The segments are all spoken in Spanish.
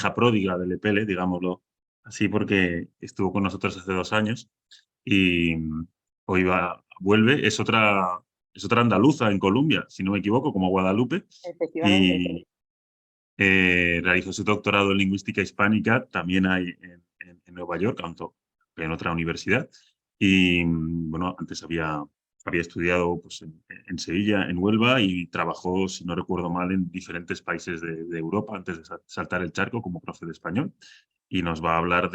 hija pródiga del EPELE, digámoslo así, porque estuvo con nosotros hace 2 años y hoy vuelve. Es otra andaluza en Colombia, si no me equivoco, como Guadalupe, Efectivamente. y realizó su doctorado en lingüística hispánica también hay en Nueva York, aunque en otra universidad. Y bueno, antes había estudiado pues, en Sevilla, en Huelva, y trabajó, si no recuerdo mal, en diferentes países de Europa antes de saltar el charco como profe de español. Y nos va a hablar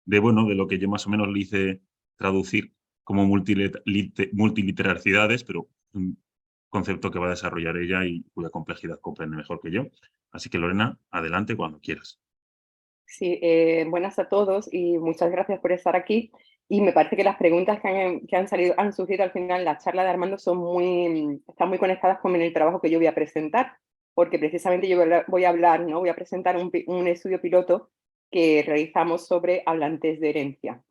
bueno, de lo que yo más o menos le hice traducir como multiliteracidades, pero un concepto que va a desarrollar ella y cuya complejidad comprende mejor que yo. Así que, Lorena, adelante cuando quieras. Sí, buenas a todos y muchas gracias por estar aquí. Y me parece que las preguntas han surgido al final en la charla de Armando están muy conectadas con el trabajo que yo voy a presentar, porque precisamente yo voy a hablar, ¿no? Voy a presentar un estudio piloto que realizamos sobre hablantes de herencia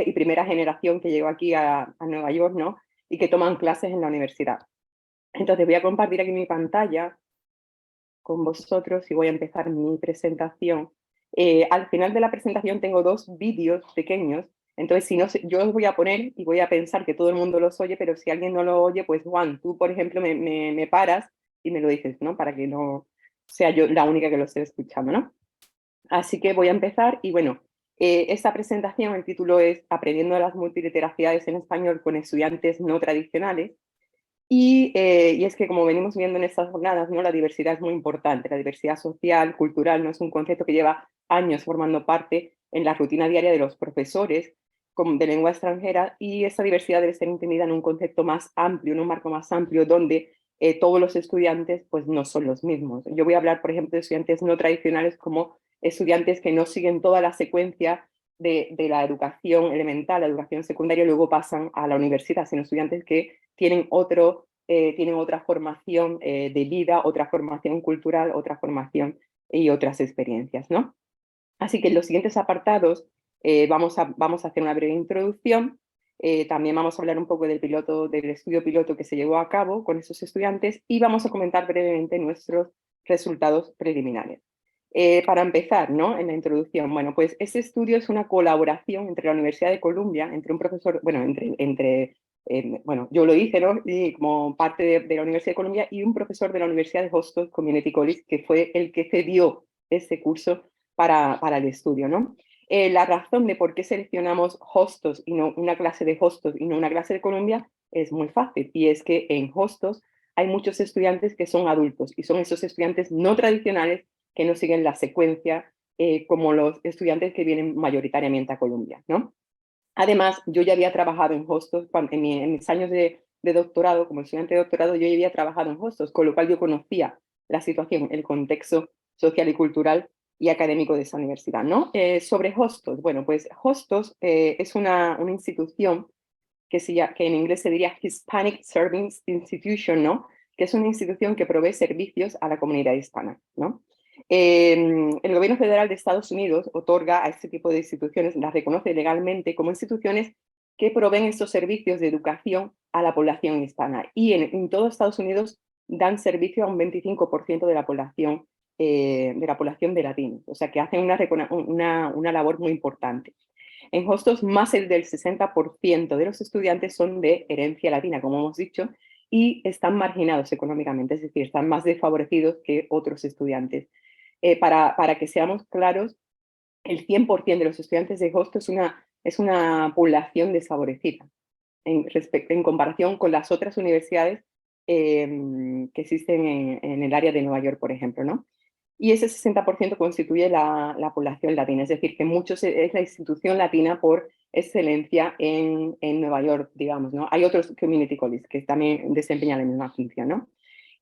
y primera generación que llegó aquí a Nueva York, ¿no? Y que toman clases en la universidad. Entonces voy a compartir aquí mi pantalla con vosotros y voy a empezar mi presentación. Al final de la presentación tengo 2 vídeos pequeños, entonces si no, yo os voy a poner y voy a pensar que todo el mundo los oye, pero si alguien no lo oye, pues Juan, tú por ejemplo me paras y me lo dices, ¿no? Para que no sea yo la única que lo esté escuchando, ¿no? Así que voy a empezar y bueno, esta presentación, el título es Aprendiendo las multiliteracidades en español con estudiantes no tradicionales. Y es que, como venimos viendo en estas jornadas, ¿no? La diversidad es muy importante. La diversidad social, cultural, no es un concepto que lleva años formando parte en la rutina diaria de los profesores de lengua extranjera, y esa diversidad debe ser entendida en un concepto más amplio, en un marco más amplio, donde todos los estudiantes pues, no son los mismos. Yo voy a hablar, por ejemplo, de estudiantes no tradicionales como estudiantes que no siguen toda la secuencia de la educación elemental, la educación secundaria, y luego pasan a la universidad, sino estudiantes que tienen otra formación de vida, otra formación cultural, otra formación y otras experiencias, ¿no? Así que en los siguientes apartados vamos a hacer una breve introducción. También vamos a hablar un poco del estudio piloto que se llevó a cabo con esos estudiantes y vamos a comentar brevemente nuestros resultados preliminares. Para empezar, ¿no? En la introducción, bueno, pues este estudio es una colaboración entre la Universidad de Columbia, entre un profesor, bueno, bueno, yo lo hice, ¿no? Y como parte de la Universidad de Columbia, y un profesor de la Universidad de Hostos Community College, que fue el que cedió este curso para el estudio, ¿no? La razón de por qué seleccionamos Hostos y no una clase de Hostos y no una clase de Columbia es muy fácil, y es que en Hostos hay muchos estudiantes que son adultos y son esos estudiantes no tradicionales que no siguen la secuencia como los estudiantes que vienen mayoritariamente a Columbia, ¿no? Además, yo ya había trabajado en hostos en mis años de doctorado, como estudiante de doctorado, yo ya había trabajado en hostos, con lo cual yo conocía la situación, el contexto social y cultural y académico de esa universidad, ¿no? Sobre hostos, bueno, pues hostos es una institución que en inglés se diría Hispanic Service Institution, ¿no? Que es una institución que provee servicios a la comunidad hispana, ¿no? El gobierno federal de Estados Unidos otorga a este tipo de instituciones, las reconoce legalmente como instituciones que proveen estos servicios de educación a la población hispana. Y en todo Estados Unidos dan servicio a un 25% de la población de latinos. O sea, que hacen una labor muy importante. En Hostos, más del 60% de los estudiantes son de herencia latina, como hemos dicho, y están marginados económicamente, es decir, están más desfavorecidos que otros estudiantes. Para que seamos claros, el 100% de los estudiantes de Hostos es una población desfavorecida en comparación con las otras universidades que existen en el área de Nueva York, por ejemplo, ¿no? Y ese 60% constituye la población latina, es decir, que muchos es la institución latina por excelencia en Nueva York, digamos, ¿no? Hay otros community colleges que también desempeñan la misma función, ¿no?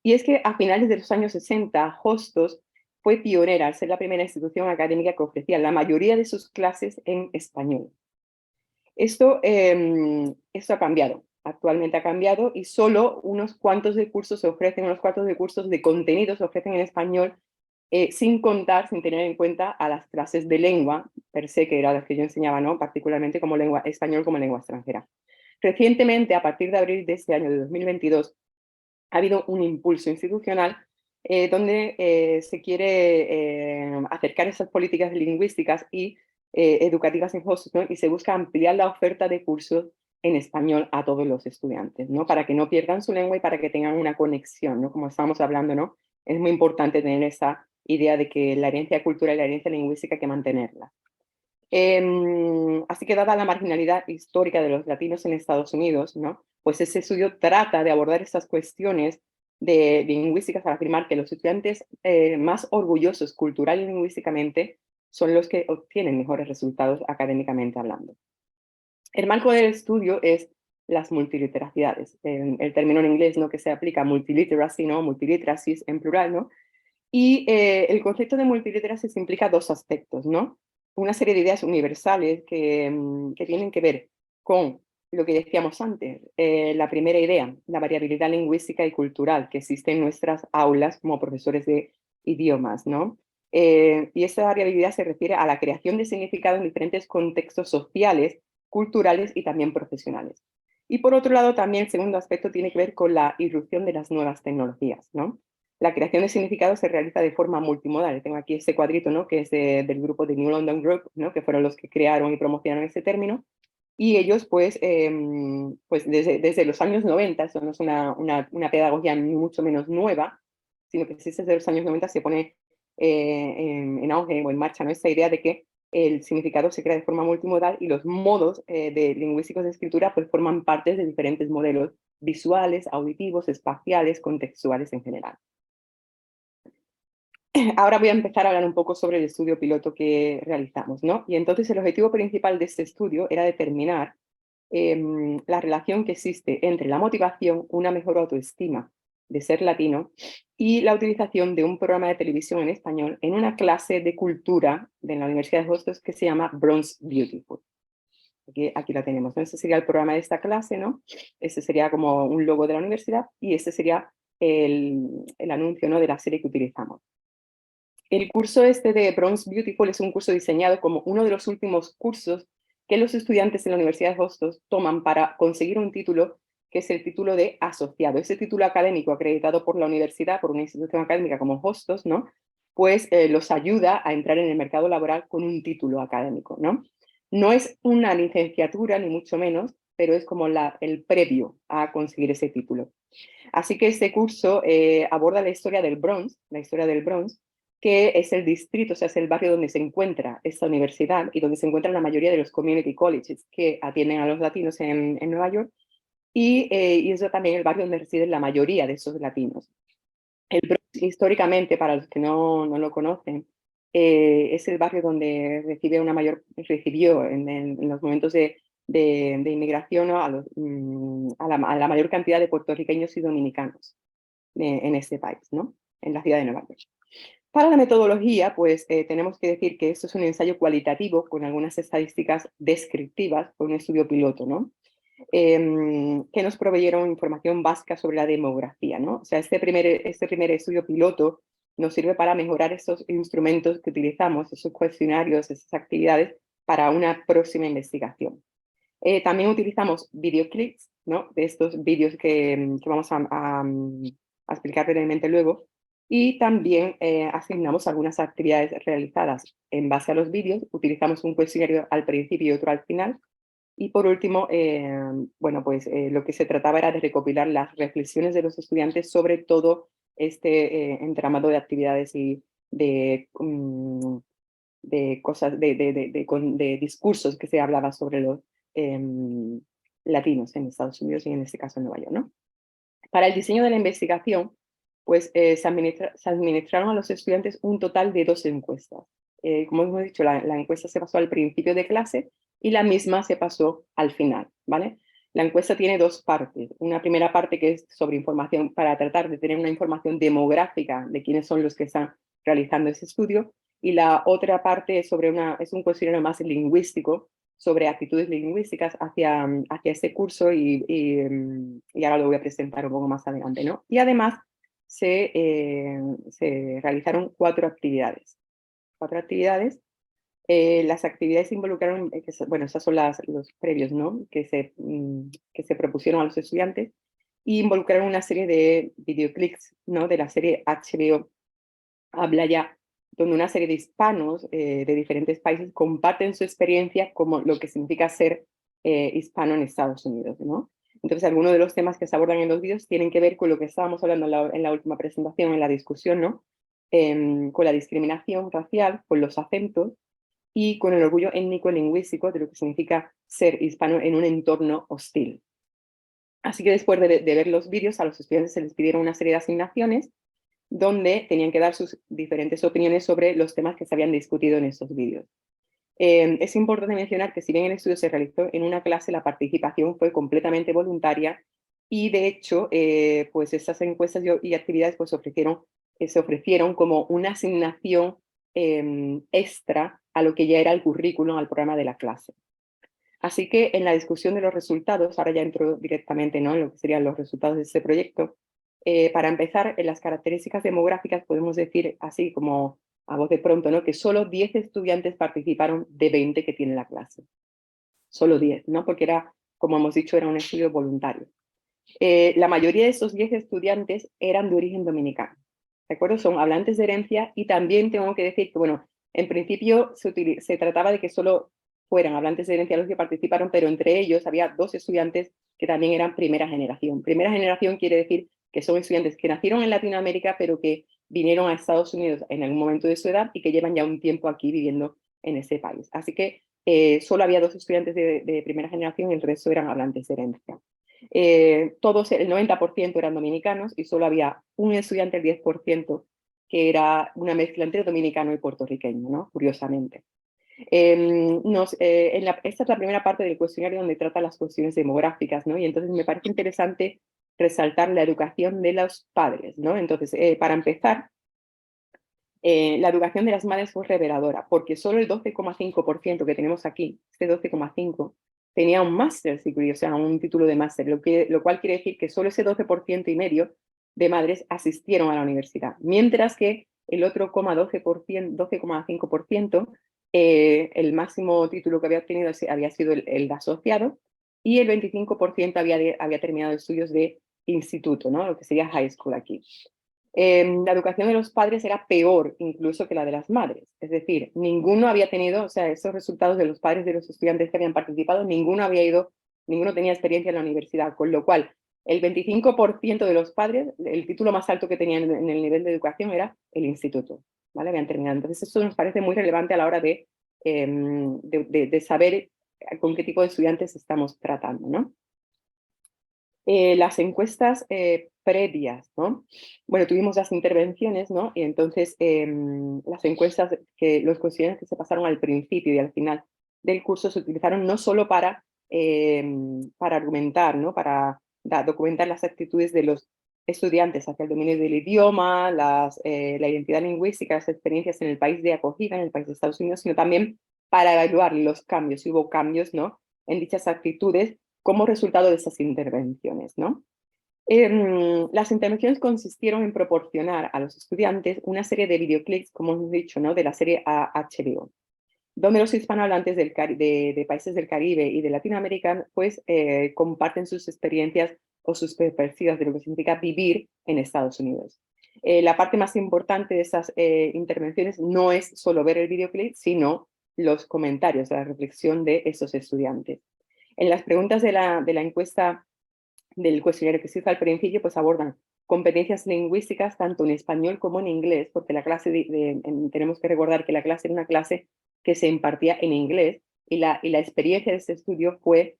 Y es que a finales de los años 60, Hostos fue pionera al ser la primera institución académica que ofrecía la mayoría de sus clases en español. Esto ha cambiado, actualmente ha cambiado, y solo unos cuantos de cursos se ofrecen, unos cuantos de cursos de contenido se ofrecen en español, sin tener en cuenta a las clases de lengua, per se, que eran las que yo enseñaba, ¿no? Particularmente como español como lengua extranjera. Recientemente, a partir de abril de este año de 2022, ha habido un impulso institucional donde se quiere acercar esas políticas lingüísticas y educativas en hostos, ¿no? Y se busca ampliar la oferta de cursos en español a todos los estudiantes, ¿no? Para que no pierdan su lengua y para que tengan una conexión, ¿no? Como estábamos hablando, ¿no? Es muy importante tener esa idea de que la herencia cultural y la herencia lingüística hay que mantenerla. Así que dada la marginalidad histórica de los latinos en Estados Unidos, ¿no? Pues ese estudio trata de abordar estas cuestiones de lingüísticas para afirmar que los estudiantes más orgullosos cultural y lingüísticamente son los que obtienen mejores resultados académicamente hablando. El marco del estudio es las multiliteracidades, el término en inglés, ¿no? Que se aplica multiliteracy, ¿no? Multiliteracies en plural, ¿no? Y el concepto de multiliteracy implica dos aspectos, ¿no? Una serie de ideas universales que tienen que ver con lo que decíamos antes. La primera idea, la variabilidad lingüística y cultural que existe en nuestras aulas como profesores de idiomas, ¿no? Y esa variabilidad se refiere a la creación de significados en diferentes contextos sociales, culturales y también profesionales. Y por otro lado, también el segundo aspecto tiene que ver con la irrupción de las nuevas tecnologías, ¿no? La creación de significados se realiza de forma multimodal. Tengo aquí este cuadrito, ¿no? Que es del grupo de New London Group, ¿no? Que fueron los que crearon y promocionaron este término. Y ellos, pues desde los años 90, eso no es una pedagogía ni mucho menos nueva, sino que desde los años 90 se pone en auge o en marcha, ¿no? Esta idea de que el significado se crea de forma multimodal y los modos de lingüísticos de escritura pues forman parte de diferentes modelos visuales, auditivos, espaciales, contextuales en general. Ahora voy a empezar a hablar un poco sobre el estudio piloto que realizamos, ¿no? Y entonces el objetivo principal de este estudio era determinar la relación que existe entre la motivación, una mejor autoestima de ser latino y la utilización de un programa de televisión en español en una clase de cultura de la Universidad de Hostos que se llama Bronze Beautiful. Aquí la tenemos, ¿no? Ese sería el programa de esta clase, ¿no? Ese sería como un logo de la universidad y ese sería el anuncio, ¿no? De la serie que utilizamos. El curso este de Bronze Beautiful es un curso diseñado como uno de los últimos cursos que los estudiantes en la Universidad de Hostos toman para conseguir un título que es el título de asociado. Ese título académico acreditado por la universidad, por una institución académica como Hostos, ¿no? Pues los ayuda a entrar en el mercado laboral con un título académico, ¿no? No es una licenciatura, ni mucho menos, pero es como el previo a conseguir ese título. Así que este curso aborda la historia del Bronx, que es el distrito, o sea, es el barrio donde se encuentra esta universidad y donde se encuentran la mayoría de los community colleges que atienden a los latinos en Nueva York, y es también el barrio donde residen la mayoría de esos latinos. El Bronx, históricamente, para los que no lo conocen, es el barrio donde recibió en los momentos de inmigración, ¿no? A la mayor cantidad de puertorriqueños y dominicanos en este país, ¿no? En la ciudad de Nueva York. Para la metodología, pues tenemos que decir que esto es un ensayo cualitativo con algunas estadísticas descriptivas por un estudio piloto, ¿no? Que nos proveyeron información básica sobre la demografía, ¿no? O sea, este primer estudio piloto nos sirve para mejorar estos instrumentos que utilizamos, esos cuestionarios, esas actividades, para una próxima investigación. También utilizamos videoclips, ¿no? De estos vídeos que vamos a explicar brevemente luego. Y también asignamos algunas actividades realizadas en base a los vídeos. Utilizamos un cuestionario al principio y otro al final. Y por último, bueno, pues lo que se trataba era de recopilar las reflexiones de los estudiantes sobre todo este entramado de actividades y de cosas, de discursos que se hablaba sobre los latinos en Estados Unidos y en este caso en Nueva York, ¿no? Para el diseño de la investigación, pues se administraron a los estudiantes un total de 2 encuestas. Como hemos dicho, la encuesta se pasó al principio de clase y la misma se pasó al final, ¿vale? La encuesta tiene 2 partes. Una primera parte que es sobre información, para tratar de tener una información demográfica de quiénes son los que están realizando ese estudio, y la otra parte es es un cuestionario más lingüístico, sobre actitudes lingüísticas hacia este curso y ahora lo voy a presentar un poco más adelante, ¿no? Y además se realizaron 4 actividades. Las actividades involucraron, bueno, esas son los previos, ¿no? Que se propusieron a los estudiantes, y involucraron una serie de videoclips, ¿no? De la serie HBO Habla Ya, donde una serie de hispanos de diferentes países comparten su experiencia como lo que significa ser hispano en Estados Unidos, ¿no? Entonces, algunos de los temas que se abordan en los vídeos tienen que ver con lo que estábamos hablando en la última presentación, en la discusión, ¿no? Con la discriminación racial, con los acentos y con el orgullo étnico-lingüístico de lo que significa ser hispano en un entorno hostil. Así que después de ver los vídeos, a los estudiantes se les pidieron una serie de asignaciones donde tenían que dar sus diferentes opiniones sobre los temas que se habían discutido en estos vídeos. Es importante mencionar que si bien el estudio se realizó en una clase, la participación fue completamente voluntaria y de hecho, pues estas encuestas y actividades pues se ofrecieron como una asignación extra a lo que ya era el currículum, al programa de la clase. Así que en la discusión de los resultados, ahora ya entro directamente, ¿no?, en lo que serían los resultados de este proyecto. Para empezar, en las características demográficas podemos decir así como a voz de pronto, ¿no?, que solo 10 estudiantes participaron de 20 que tiene la clase. Solo 10, ¿no?, porque era, como hemos dicho, era un estudio voluntario. La mayoría de esos 10 estudiantes eran de origen dominicano, ¿de acuerdo? Son hablantes de herencia y también tengo que decir que, bueno, en principio se trataba de que solo fueran hablantes de herencia los que participaron, pero entre ellos había 2 estudiantes que también eran primera generación. Primera generación quiere decir que son estudiantes que nacieron en Latinoamérica, pero que vinieron a Estados Unidos en algún momento de su edad y que llevan ya un tiempo aquí viviendo en ese país. Así que solo había 2 estudiantes de primera generación y el resto eran hablantes de herencia. Todos, el 90% eran dominicanos y solo había un estudiante, el 10%, que era una mezcla entre dominicano y puertorriqueño, ¿no?, curiosamente. Esta es la primera parte del cuestionario donde trata las cuestiones demográficas, ¿no? Y entonces me parece interesante resaltar la educación de los padres, ¿no? Entonces, para empezar, la educación de las madres fue reveladora, porque solo el 12,5% que tenemos aquí, este 12,5%, tenía un master's degree, o sea, un título de máster, lo cual quiere decir que solo ese 12,5% de madres asistieron a la universidad, mientras que el otro 12,5%, el máximo título que había obtenido había sido el de asociado, y el 25% había terminado estudios de instituto, ¿no?, lo que sería high school aquí. La educación de los padres era peor incluso que la de las madres. Es decir, ninguno había tenido, o sea, esos resultados de los padres de los estudiantes que habían participado, ninguno tenía experiencia en la universidad, con lo cual el 25% de los padres, el título más alto que tenían en el nivel de educación era el instituto, ¿vale? Habían terminado. Entonces eso nos parece muy relevante a la hora de saber con qué tipo de estudiantes estamos tratando, ¿no? Las encuestas previas, ¿no? Bueno, tuvimos las intervenciones, ¿no? Y entonces las encuestas, los cuestionarios que se pasaron al principio y al final del curso se utilizaron no solo para argumentar, ¿no?, para documentar las actitudes de los estudiantes hacia el dominio del idioma, la identidad lingüística, las experiencias en el país de acogida, en el país de Estados Unidos, sino también para evaluar los cambios, si hubo cambios, ¿no?, en dichas actitudes como resultado de esas intervenciones, ¿no? Las intervenciones consistieron en proporcionar a los estudiantes una serie de videoclips, como hemos dicho, ¿no?, de la serie HBO, donde los hispanohablantes de países del Caribe y de Latinoamérica pues comparten sus experiencias o sus perspectivas de lo que significa vivir en Estados Unidos. La parte más importante de esas intervenciones no es solo ver el videoclip, sino los comentarios, la reflexión de esos estudiantes. En las preguntas de la encuesta del cuestionario que se hizo al principio, pues abordan competencias lingüísticas tanto en español como en inglés, porque la clase tenemos que recordar que la clase era una clase que se impartía en inglés y la experiencia de este estudio fue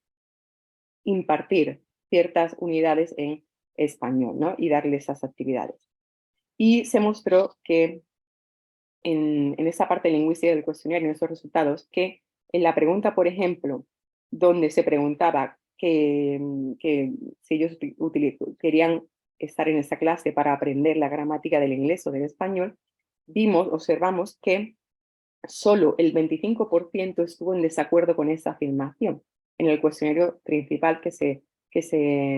impartir ciertas unidades en español, ¿no?, y darle esas actividades. Y se mostró que en esa parte lingüística del cuestionario, en esos resultados, que en la pregunta, por ejemplo, donde se preguntaba que si ellos querían estar en esa clase para aprender la gramática del inglés o del español, observamos que solo el 25% estuvo en desacuerdo con esa afirmación en el cuestionario principal que se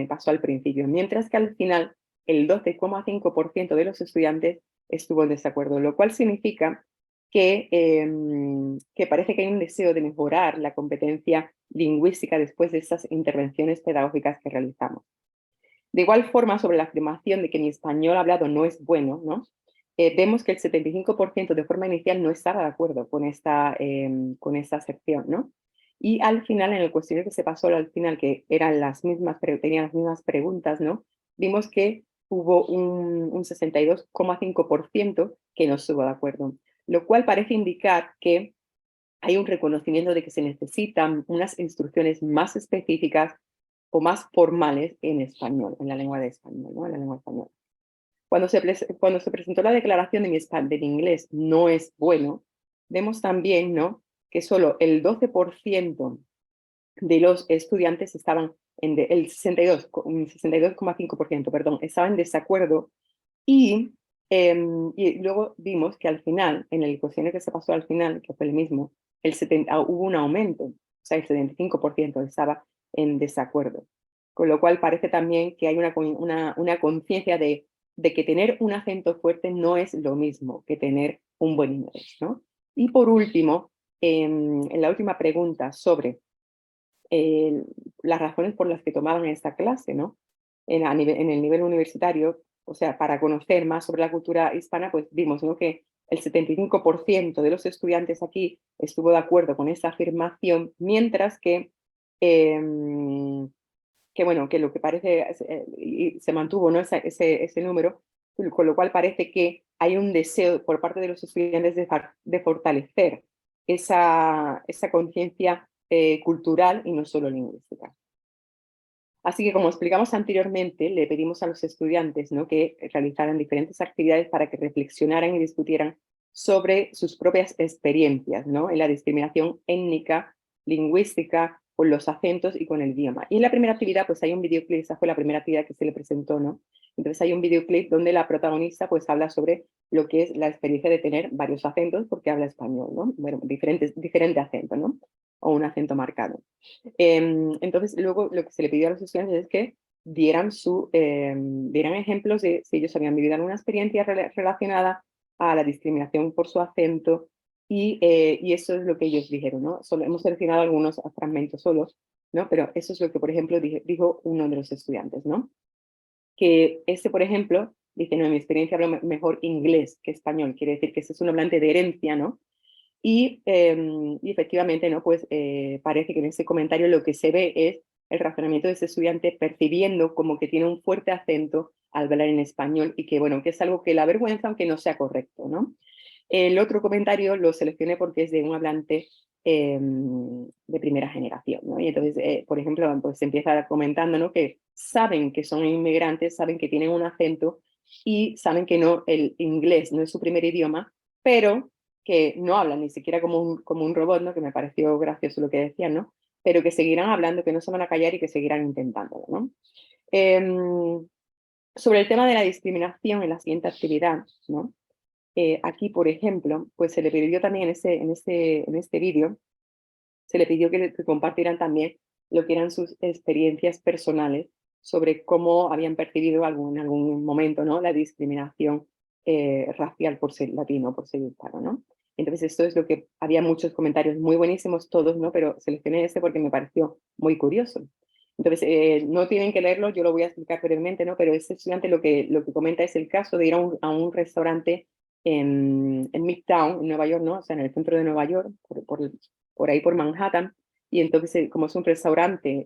pasó al principio, mientras que al final el 12,5% de los estudiantes estuvo en desacuerdo, lo cual significa que parece que hay un deseo de mejorar la competencia lingüística después de estas intervenciones pedagógicas que realizamos. De igual forma, sobre la afirmación de que mi español hablado no es bueno, ¿no? Vemos que el 75% de forma inicial no estaba de acuerdo con esta aserción, ¿no? Y al final, en el cuestionario que se pasó al final, que eran las mismas, pero tenían las mismas preguntas, ¿no? Vimos que hubo un 62,5% que no estuvo de acuerdo, lo cual parece indicar que hay un reconocimiento de que se necesitan unas instrucciones más específicas o más formales en español, en la lengua de español, ¿no? En la lengua española. Cuando se presentó la declaración de mi inglés no es bueno, vemos también, ¿no?, que solo el 12% de los estudiantes estaban el 62,5%, perdón, estaban en desacuerdo y, y luego vimos que al final, en el cuestionario que se pasó al final, que fue el mismo, hubo un aumento, o sea, el 75% estaba en desacuerdo. Con lo cual parece también que hay una conciencia de que tener un acento fuerte no es lo mismo que tener un buen inglés, ¿no? Y por último, en la última pregunta sobre eh, las razones por las que tomaban esta clase, ¿no? En el nivel universitario, o sea, para conocer más sobre la cultura hispana, pues vimos, ¿no?, que el 75% de los estudiantes aquí estuvo de acuerdo con esa afirmación, mientras eh, bueno, que lo que parece, y se mantuvo, ¿no?, ese número, con lo cual parece que hay un deseo por parte de los estudiantes de fortalecer esa conciencia cultural y no solo lingüística. Así que, como explicamos anteriormente, le pedimos a los estudiantes, ¿no?, que realizaran diferentes actividades para que reflexionaran y discutieran sobre sus propias experiencias, ¿no?, en la discriminación étnica, lingüística, con los acentos y con el idioma. Y en la primera actividad, pues hay un videoclip, esa fue la primera actividad que se le presentó, ¿no? Entonces hay un videoclip donde la protagonista pues habla sobre lo que es la experiencia de tener varios acentos porque habla español, ¿no? Bueno, diferente acento, ¿no? O un acento marcado. Entonces, luego lo que se le pidió a los estudiantes es que dieran ejemplos de si ellos habían vivido alguna experiencia relacionada a la discriminación por su acento y eso es lo que ellos dijeron, ¿no? Solo hemos seleccionado algunos fragmentos solos, ¿no? Pero eso es lo que, por ejemplo, dijo uno de los estudiantes, ¿no? Que por ejemplo, dice, no, en mi experiencia hablo mejor inglés que español, quiere decir que ese es un hablante de herencia, ¿no? Y efectivamente, ¿no?, pues parece que en ese comentario lo que se ve es el razonamiento de ese estudiante percibiendo como que tiene un fuerte acento al hablar en español y que, bueno, que es algo que la avergüenza aunque no sea correcto, ¿no? El otro comentario lo seleccioné porque es de un hablante de primera generación, ¿no? Y entonces, por ejemplo, pues se empieza comentando, ¿no?, que saben que son inmigrantes, saben que tienen un acento y saben que no, el inglés no es su primer idioma, pero que no hablan ni siquiera como un robot, ¿no?, que me pareció gracioso lo que decían, ¿no?, pero que seguirán hablando, que no se van a callar y que seguirán intentándolo, ¿no? Sobre el tema de la discriminación en la siguiente actividad, ¿no? Aquí, por ejemplo, pues se le pidió también en este vídeo, se le pidió que compartieran también lo que eran sus experiencias personales sobre cómo habían percibido en algún momento, ¿no?, la discriminación racial por ser latino, por ser hispano, ¿no? Entonces esto es lo que había muchos comentarios muy buenísimos todos, ¿no? Pero seleccioné este porque me pareció muy curioso. Entonces, no tienen que leerlo, yo lo voy a explicar brevemente, ¿no? Pero este estudiante lo que comenta es el caso de ir a un restaurante en Midtown, en Nueva York, ¿no? O sea, en el centro de Nueva York, por ahí por Manhattan, y entonces, como es un restaurante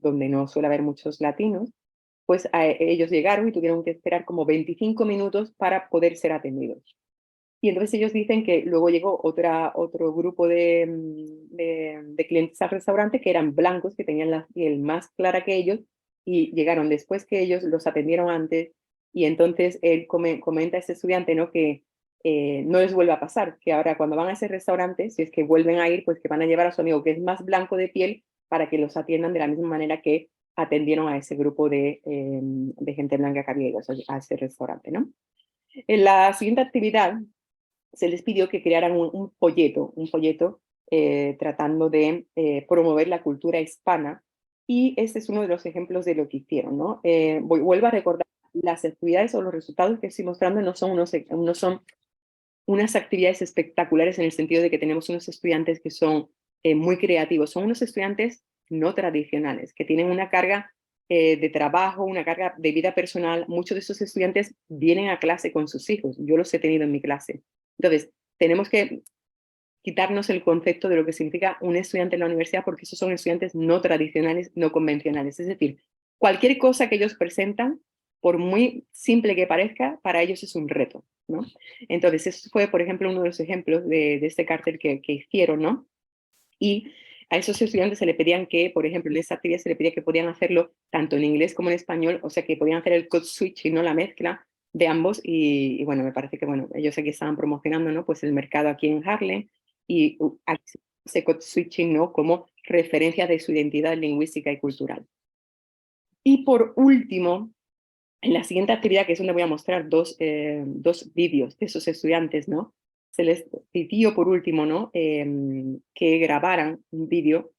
donde no suele haber muchos latinos, pues ellos llegaron y tuvieron que esperar como 25 minutos para poder ser atendidos. Y entonces ellos dicen que luego llegó otro grupo de clientes al restaurante que eran blancos, que tenían la piel más clara que ellos, y llegaron después que ellos, los atendieron antes, y entonces él comenta a ese estudiante, ¿no?, que no les vuelve a pasar, que ahora cuando van a ese restaurante, si es que vuelven a ir, pues que van a llevar a su amigo que es más blanco de piel para que los atiendan de la misma manera que atendieron a ese grupo de gente blanca que había ido a ese restaurante, ¿no? En la siguiente actividad se les pidió que crearan un folleto tratando de promover la cultura hispana, y este es uno de los ejemplos de lo que hicieron, ¿no? Vuelvo a recordar, las actividades o los resultados que estoy mostrando no son unas actividades espectaculares en el sentido de que tenemos unos estudiantes que son muy creativos, son unos estudiantes no tradicionales, que tienen una carga de trabajo, una carga de vida personal. Muchos de esos estudiantes vienen a clase con sus hijos. Yo los he tenido en mi clase. Entonces, tenemos que quitarnos el concepto de lo que significa un estudiante en la universidad, porque esos son estudiantes no tradicionales, no convencionales. Es decir, cualquier cosa que ellos presentan, por muy simple que parezca, para ellos es un reto, ¿no? Entonces, eso fue, por ejemplo, uno de los ejemplos de este cartel que hicieron, ¿no? Y a esos estudiantes se le pedían que, por ejemplo, en esa actividad se le pedía que podían hacerlo tanto en inglés como en español, o sea, que podían hacer el code switch y no la mezcla de ambos. Y bueno, me parece que, bueno, ellos aquí estaban promocionando, ¿no? Pues el mercado aquí en Harlem y ese code switching, ¿no? Como referencia de su identidad lingüística y cultural. Y por último, en la siguiente actividad, que es donde voy a mostrar dos vídeos de esos estudiantes, ¿no? Se les pidió por último, ¿no? Que grabaran un vídeo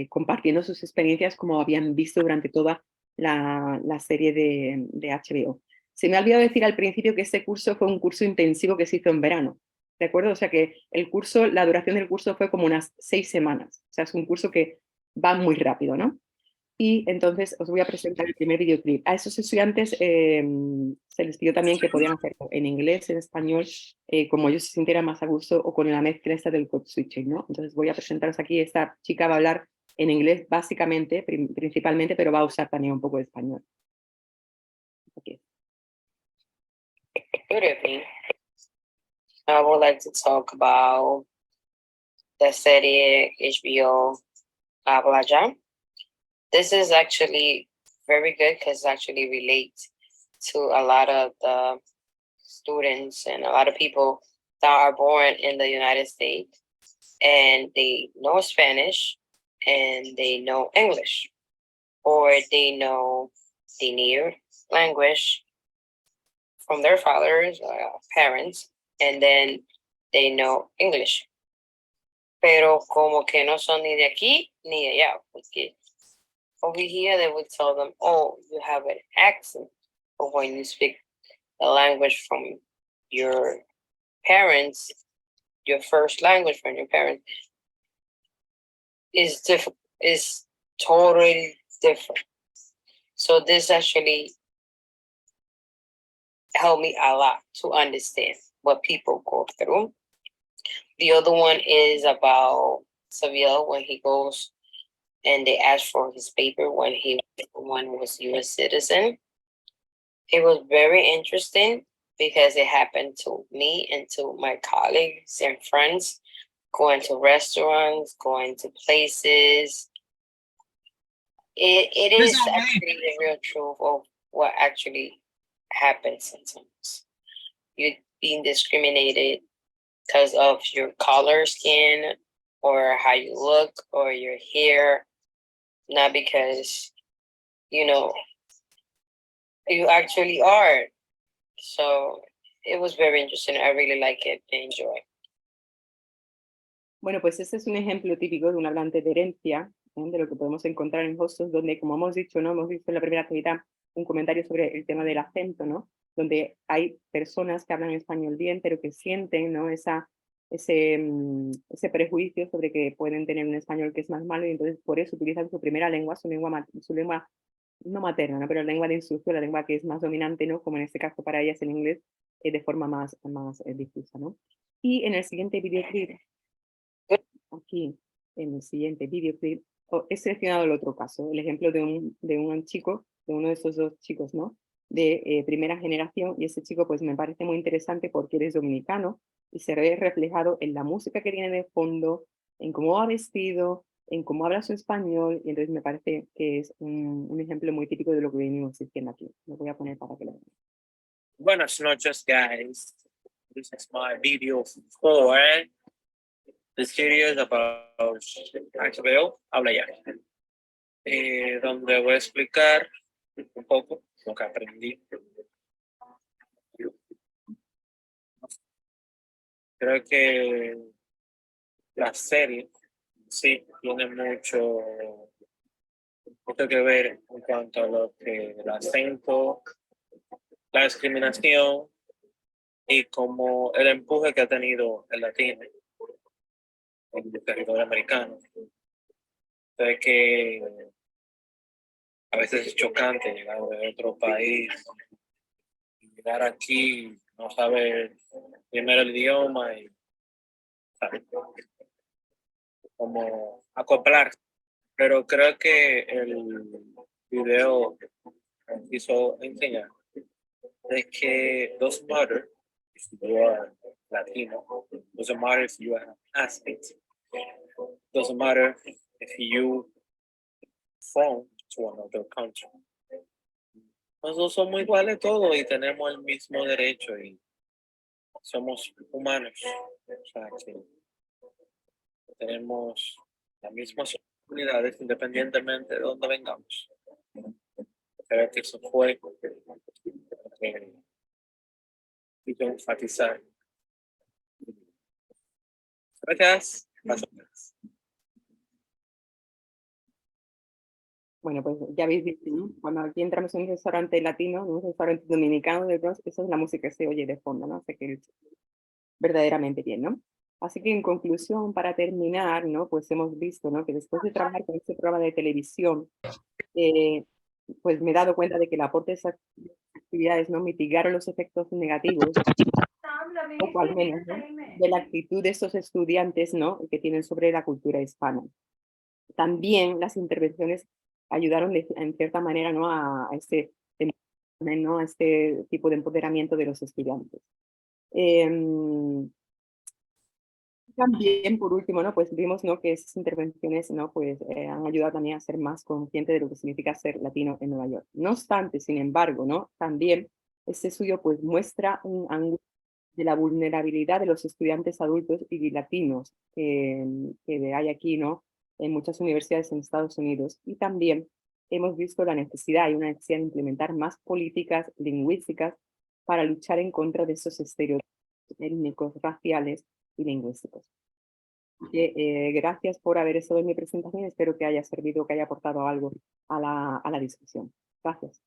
compartiendo sus experiencias como habían visto durante toda la serie de HBO. Se me ha olvidado decir al principio que este curso fue un curso intensivo que se hizo en verano, ¿de acuerdo? O sea que el curso, la duración del curso fue como unas 6 semanas. O sea, es un curso que va muy rápido, ¿no? Y entonces os voy a presentar el primer videoclip. A esos estudiantes se les pidió también que podían hacerlo en inglés, en español, como ellos se sintieran más a gusto, o con la mezcla esta del code switching, ¿no? Entonces voy a presentaros aquí. Esta chica va a hablar en inglés básicamente, principalmente, pero va a usar también un poco de español. Okay. Good evening. I would like to talk about the serie HBO Habla Ya. This is actually very good because it actually relates to a lot of the students and a lot of people that are born in the United States, and they know Spanish and they know English, or they know the native language from their fathers or parents, and then they know English. Pero como que no son ni de aquí ni de allá, porque over here they would tell them, oh, you have an accent. But when you speak the language from your parents, your first language from your parents, is different, is totally different. So this actually helped me a lot to understand what people go through. The other one is about Seville when he goes and they ask for his paper when he was U.S. citizen. It was very interesting because it happened to me and to my colleagues and friends, going to restaurants, going to places. It is actually the real truth of what actually happens sometimes. You're being discriminated because of your color skin or how you look or your hair, not because, you know, you actually are. So it was very interesting. I really like it and enjoy. Bueno, pues este es un ejemplo típico de un hablante de herencia, de lo que podemos encontrar en hostels, donde, como hemos dicho, ¿no? Hemos visto en la primera actividad un comentario sobre el tema del acento, ¿no? Donde hay personas que hablan español bien, pero que sienten, ¿no? Ese prejuicio sobre que pueden tener un español que es más malo, y entonces por eso utilizan su primera lengua, su lengua no materna, ¿no? Pero la lengua de instrucción, la lengua que es más dominante, ¿no? Como en este caso para ellas el inglés, de forma más difusa, ¿no? Y en el siguiente videoclip, aquí en el siguiente videoclip, he seleccionado el otro caso, el ejemplo de un chico, de uno de esos dos chicos, ¿no? De primera generación, y ese chico pues me parece muy interesante porque él es dominicano y se ve reflejado en la música que tiene de fondo, en cómo va vestido, en cómo habla su español, y entonces me parece que es un ejemplo muy típico de lo que venimos diciendo aquí. Lo voy a poner para que lo vean. Buenas noches, guys. This is my video 4. The series about HBO Habla Ya, donde voy a explicar un poco lo que aprendí. Creo que la serie sí tiene mucho que ver en cuanto a lo que el acento, la discriminación y como el empuje que ha tenido el latino en el territorio americano. Entonces que a veces es chocante llegar de otro país, llegar aquí, no saber primero el idioma y ¿sabes? Como acoplar. Pero creo que el video quiso enseñar de que doesn't matter if you are Latino, doesn't matter if you are Aztec, doesn't matter if you from to another country. Nosotros somos iguales todos y tenemos el mismo derecho y somos humanos. O sea, que tenemos las mismas oportunidades independientemente de dónde vengamos. Creo que eso fue lo que quiso enfatizar. Gracias. Bueno, pues ya habéis visto, ¿no? Cuando aquí entramos en un restaurante latino, en un restaurante dominicano del Bronx, esa es la música que se oye de fondo, ¿no? Sé que verdaderamente bien, ¿no? Así que en conclusión, para terminar, ¿no? Pues hemos visto, ¿no? Que después de trabajar con este programa de televisión, pues me he dado cuenta de que el aporte de esas actividades, ¿no? Mitigaron los efectos negativos, o al menos, ¿no? De la actitud de estos estudiantes, ¿no? Que tienen sobre la cultura hispana. También las intervenciones ayudaron en cierta manera, ¿no? a este tipo de empoderamiento de los estudiantes. También, por último, ¿no? Pues vimos, ¿no? Que esas intervenciones, ¿no? Pues han ayudado también a ser más consciente de lo que significa ser latino en Nueva York. No obstante, sin embargo, ¿no? También este estudio pues muestra un ángulo de la vulnerabilidad de los estudiantes adultos y latinos que hay aquí, ¿no? En muchas universidades en Estados Unidos. Y también hemos visto la necesidad, hay una necesidad de implementar más políticas lingüísticas para luchar en contra de esos estereotipos étnicos, raciales y lingüísticos. Gracias por haber estado en mi presentación. Espero que haya servido, que haya aportado algo a la discusión. Gracias.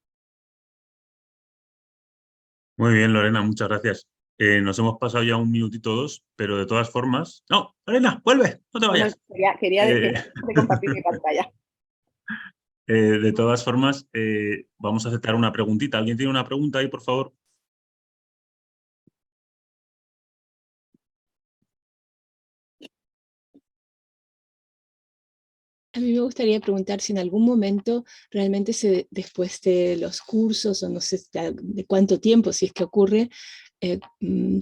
Muy bien, Lorena, muchas gracias. Nos hemos pasado ya un minutito o dos, pero de todas formas... ¡No! Lorena, vuelve, no te vayas. Quería compartir mi pantalla. De todas formas, vamos a aceptar una preguntita. ¿Alguien tiene una pregunta ahí, por favor? A mí me gustaría preguntar si en algún momento realmente después de los cursos, o no sé de cuánto tiempo, si es que ocurre,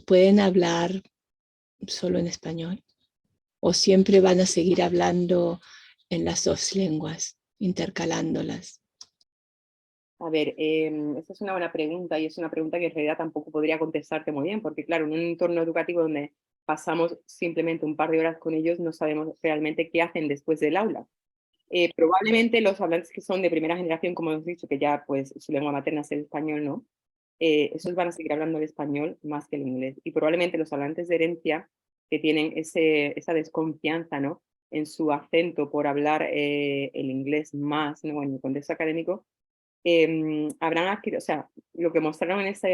pueden hablar solo en español, o siempre van a seguir hablando en las dos lenguas, intercalándolas. A ver, esa es una buena pregunta y es una pregunta que en realidad tampoco podría contestarte muy bien, porque claro, en un entorno educativo donde pasamos simplemente un par de horas con ellos, no sabemos realmente qué hacen después del aula. Probablemente los hablantes que son de primera generación, como hemos dicho, que ya pues su lengua materna es el español, ¿no? Esos van a seguir hablando el español más que el inglés. Y probablemente los hablantes de herencia que tienen esa desconfianza, ¿no? En su acento por hablar el inglés más, ¿no? En el contexto académico, habrán adquirido, o sea, lo que mostraron en esa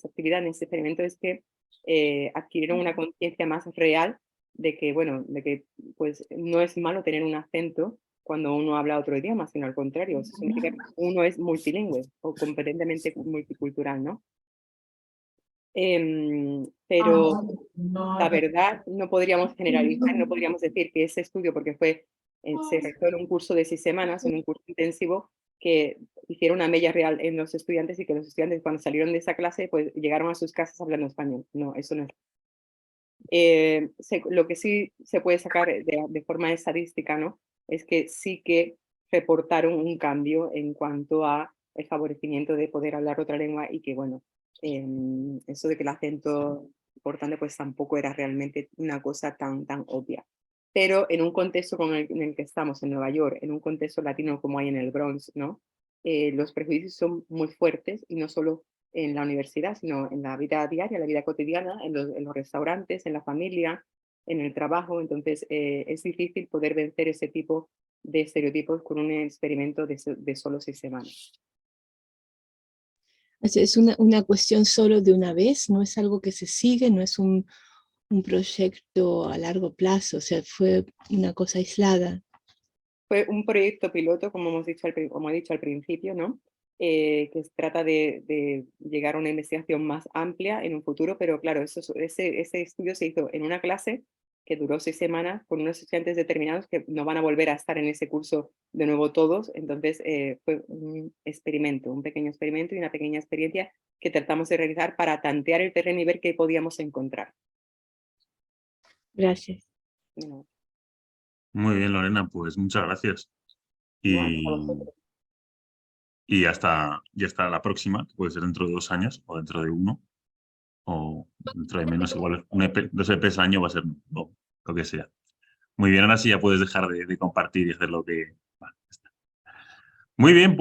actividad, en ese experimento, es que adquirieron una conciencia más real de que, bueno, de que pues no es malo tener un acento cuando uno habla otro idioma, sino al contrario, eso significa que uno es multilingüe o competentemente multicultural, ¿no? Pero la verdad no podríamos generalizar, no podríamos decir que ese estudio, porque se realizó en un curso de 6 semanas, en un curso intensivo, que hicieron una media real en los estudiantes y que los estudiantes cuando salieron de esa clase pues llegaron a sus casas hablando español. No, eso no es. Lo que sí se puede sacar de forma estadística, ¿no? Es que sí que reportaron un cambio en cuanto a el favorecimiento de poder hablar otra lengua y que, bueno, eso de que el acento importante pues tampoco era realmente una cosa tan obvia. Pero en un contexto en el que estamos en Nueva York, en un contexto latino como hay en el Bronx, ¿no? Los prejuicios son muy fuertes y no solo en la universidad, sino en la vida diaria, la vida cotidiana, en los restaurantes, en la familia, en el trabajo. Entonces es difícil poder vencer ese tipo de estereotipos con un experimento de solo 6 semanas. Es una cuestión solo de una vez, no es algo que se sigue, no es un proyecto a largo plazo, o sea, fue una cosa aislada. Fue un proyecto piloto, como he dicho al principio, ¿no? Que se trata de llegar a una investigación más amplia en un futuro, pero claro, ese estudio se hizo en una clase que duró 6 semanas con unos estudiantes determinados que no van a volver a estar en ese curso de nuevo todos. Entonces fue un experimento, un pequeño experimento y una pequeña experiencia que tratamos de realizar para tantear el terreno y ver qué podíamos encontrar. Gracias. No, Muy bien, Lorena, pues muchas gracias. gracias a vosotros. Y hasta la próxima, que puede ser dentro de 2 años o dentro de 1 o dentro de menos, igual 2 EPs al año va a ser lo que sea. Muy bien, ahora sí ya puedes dejar de compartir y hacer lo que... Vale, ya está. Muy bien.